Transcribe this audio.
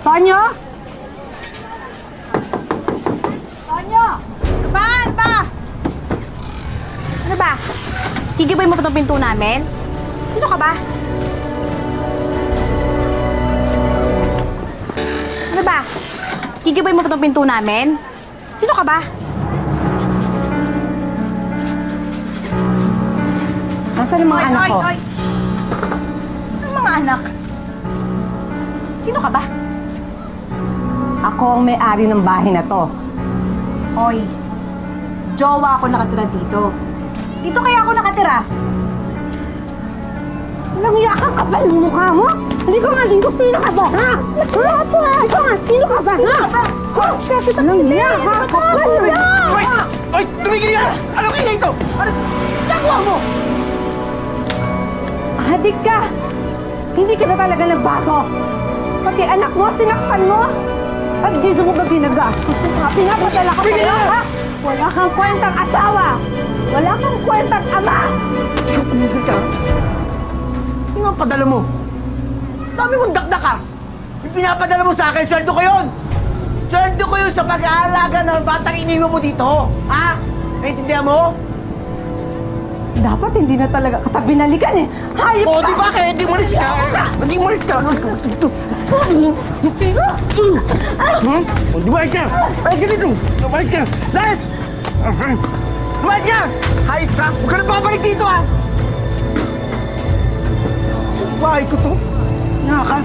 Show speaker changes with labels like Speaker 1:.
Speaker 1: Tonyo? Tonyo!
Speaker 2: Ano ba? Ano ba? Gigibay mo pa itong pinto namin? Sino ka ba? Ano ba? Gigibay mo pa itong pinto namin? Sino ka ba?
Speaker 1: Nasaan ang mga anak ko?
Speaker 2: Saan mga anak? Sino ka ba?
Speaker 1: Ako ang may-ari ng bahay na to.
Speaker 2: Hoy, jowa ako nakatira dito. Dito kaya ako nakatira.
Speaker 1: Walang iya kang kapal ng mukha mo? Hindi ko nga din kung sino ka ba, ha? Ito nga, sino ka ba, ha? Walang iya ka, kapal na!
Speaker 3: Oy! Tumigil ka! Ano kaya ito? Ano? Gagawa mo!
Speaker 1: Adik ka! Hindi ka na talaga nagbago. Pati anak mo, sinaktan mo. At dito mo ba ginagastos? Pinapadala ka pa lang, ha? Wala kang kwentang asawa. Wala kang kwentang ama.
Speaker 3: Ikaw, tumigil ka! Ano ang padala mo? Dami mong dakdak ka! Yung pinapadala mo sa akin, sweldo ko yun! Sweldo ko yun sa pag-aalaga ng batang iniwan mo dito! Ha? Naintindihan mo?
Speaker 1: Dapat hindi na talaga kita binalikan eh. Hayop
Speaker 3: O,
Speaker 1: ka!
Speaker 3: di ba? Kaya di umalis ka! Di umalis ka! Umalis ka! Dito! O, di umalis ka! Umalis ka dito! Umalis ka! Lalas! Umalis ka! Hayop ka! Huwag ka na babalik dito, ha! Bahay ko to. Nga ka.